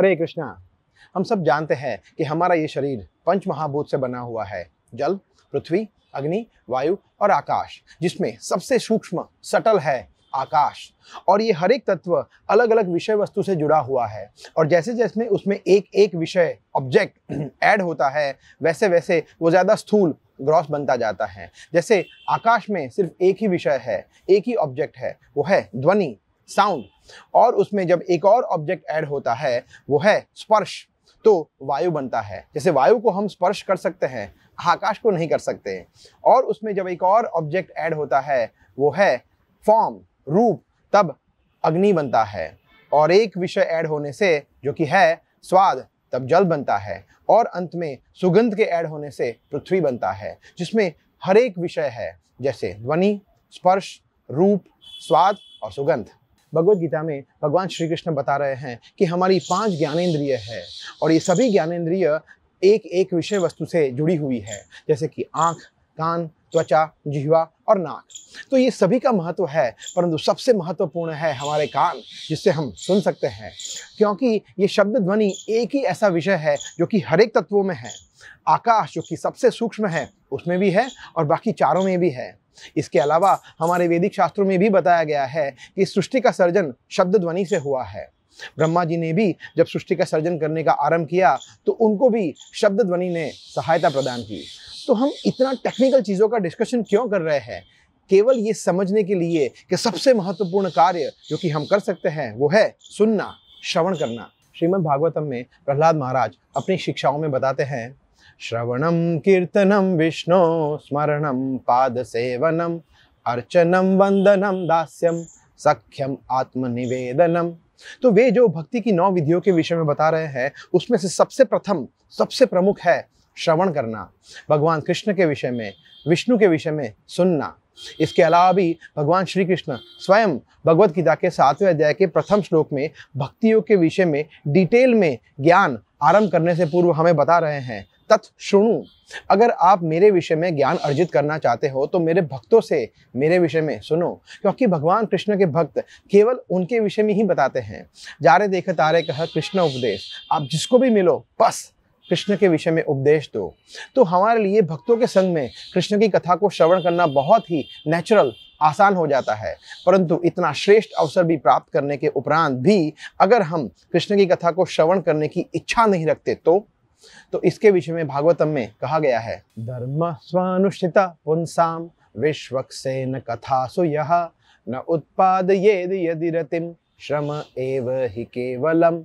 हरे कृष्णा। हम सब जानते हैं कि हमारा ये शरीर पंच महाभूत से बना हुआ है, जल, पृथ्वी, अग्नि, वायु और आकाश, जिसमें सबसे सूक्ष्म सटल है आकाश। और ये हर एक तत्व अलग अलग विषय वस्तु से जुड़ा हुआ है, और जैसे जैसे उसमें एक एक विषय ऑब्जेक्ट ऐड होता है, वैसे वैसे वो ज़्यादा स्थूल ग्रॉस बनता जाता है। जैसे आकाश में सिर्फ एक ही विषय है, एक ही ऑब्जेक्ट है, वो है ध्वनि, साउंड, और उसमें जब एक और ऑब्जेक्ट ऐड होता है वो है स्पर्श, तो वायु बनता है। जैसे वायु को हम स्पर्श कर सकते हैं, आकाश को नहीं कर सकते। और उसमें जब एक और ऑब्जेक्ट ऐड होता है वो है फॉर्म, रूप, तब अग्नि बनता है। और एक विषय ऐड होने से जो कि है स्वाद, तब जल बनता है। और अंत में सुगंध के ऐड होने से पृथ्वी बनता है, जिसमें हर एक विषय है, जैसे ध्वनि, स्पर्श, रूप, स्वाद और सुगंध। भगवद गीता में भगवान श्री कृष्ण बता रहे हैं कि हमारी 5 ज्ञानेंद्रिय है, और ये सभी ज्ञानेंद्रिय एक एक विषय वस्तु से जुड़ी हुई है, जैसे कि आँख, कान, त्वचा, जिह्वा और नाक। तो ये सभी का महत्व है, परंतु सबसे महत्वपूर्ण है हमारे कान, जिससे हम सुन सकते हैं, क्योंकि ये शब्द ध्वनि एक ही ऐसा विषय है जो कि हर एक तत्वों में है। आकाश जो कि सबसे सूक्ष्म है उसमें भी है, और बाकी चारों में भी है। इसके अलावा हमारे वैदिक शास्त्रों में भी बताया गया है कि सृष्टि का सर्जन शब्द ध्वनि से हुआ है। ब्रह्मा जी ने भी जब सृष्टि का सर्जन करने का आरंभ किया तो उनको भी शब्द ध्वनि ने सहायता प्रदान की। तो हम इतना टेक्निकल चीज़ों का डिस्कशन क्यों कर रहे हैं? केवल ये समझने के लिए कि सबसे महत्वपूर्ण कार्य जो कि हम कर सकते हैं वो है सुनना, श्रवण करना। श्रीमद् भागवतम में प्रहलाद महाराज अपनी शिक्षाओं में बताते हैं, श्रवणम कीर्तनम विष्णु स्मरणम पाद सेवनम अर्चनम वंदनम दास्यम सख्यम आत्मनिवेदनम। तो वे जो भक्ति की 9 विधियों के विषय में बता रहे हैं, उसमें से सबसे प्रथम, सबसे प्रमुख है श्रवण करना, भगवान कृष्ण के विषय में, विष्णु के विषय में सुनना। इसके अलावा भी भगवान श्री कृष्ण स्वयं भगवद गीता के 7वें अध्याय के प्रथम श्लोक में भक्तियों के विषय में डिटेल में ज्ञान आरंभ करने से पूर्व हमें बता रहे हैं, तत् शृणु। अगर आप मेरे विषय में ज्ञान अर्जित करना चाहते हो तो मेरे भक्तों से मेरे विषय में सुनो, क्योंकि भगवान कृष्ण के भक्त केवल उनके विषय में ही बताते हैं। जारे देख तारे कह कृष्ण उपदेश, आप जिसको भी मिलो बस कृष्ण के विषय में उपदेश दो। तो हमारे लिए भक्तों के संग में कृष्ण की कथा को श्रवण करना बहुत ही नेचुरल, आसान हो जाता है। परंतु इतना श्रेष्ठ अवसर भी प्राप्त करने के उपरांत भी अगर हम कृष्ण की कथा को श्रवण करने की इच्छा नहीं रखते तो इसके विषय में भागवतम में कहा गया है, धर्म स्वानुष्ठिता पुंसाम विश्वक्सेन कथासु यः न उत्पादयेद यदि रतिम श्रम एव हि केवलम।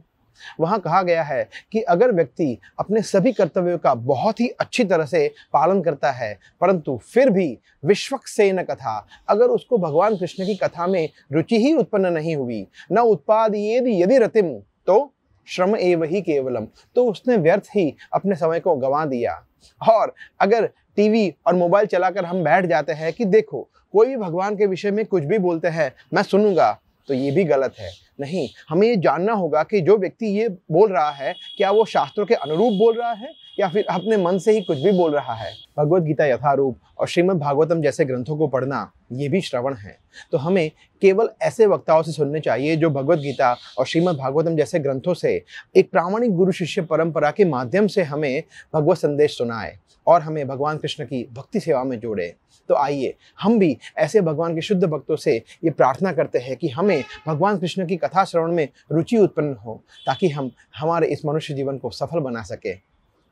वहाँ कहा गया है कि अगर व्यक्ति अपने सभी कर्तव्यों का बहुत ही अच्छी तरह से पालन करता है, परंतु फिर भी विश्वक्सेन कथा, अगर उसको भगवान कृष्ण की कथा में रुचि ही उत्पन्न नहीं हुई, न उत्पादयेद यदि रतिम, तो श्रम एव ही केवलम, तो उसने व्यर्थ ही अपने समय को गंवा दिया। और अगर टीवी और मोबाइल चलाकर हम बैठ जाते हैं कि देखो कोई भी भगवान के विषय में कुछ भी बोलते हैं मैं सुनूंगा, तो ये भी गलत है। नहीं, हमें ये जानना होगा कि जो व्यक्ति ये बोल रहा है क्या वो शास्त्रों के अनुरूप बोल रहा है या फिर अपने मन से ही कुछ भी बोल रहा है। भगवद गीता यथारूप और श्रीमद् भागवतम जैसे ग्रंथों को पढ़ना ये भी श्रवण है। तो हमें केवल ऐसे वक्ताओं से सुनने चाहिए जो भगवद गीता और श्रीमद् भागवतम जैसे ग्रंथों से एक प्रामाणिक गुरु शिष्य परंपरा के माध्यम से हमें भगवत संदेश सुनाए और हमें भगवान कृष्ण की भक्ति सेवा में जोड़े। तो आइए हम भी ऐसे भगवान के शुद्ध भक्तों से ये प्रार्थना करते हैं कि हमें भगवान कृष्ण की कथा श्रवण में रुचि उत्पन्न हो, ताकि हम हमारे इस मनुष्य जीवन को सफल बना सके।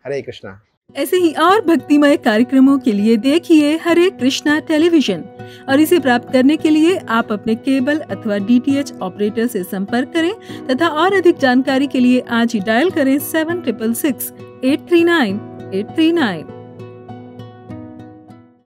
हरे कृष्णा। ऐसे ही और भक्तिमय कार्यक्रमों के लिए देखिए हरे कृष्णा टेलीविजन, और इसे प्राप्त करने के लिए आप अपने केबल अथवा DTH ऑपरेटर से संपर्क करें तथा और अधिक जानकारी के लिए आज ही डायल करें 7666 839 839।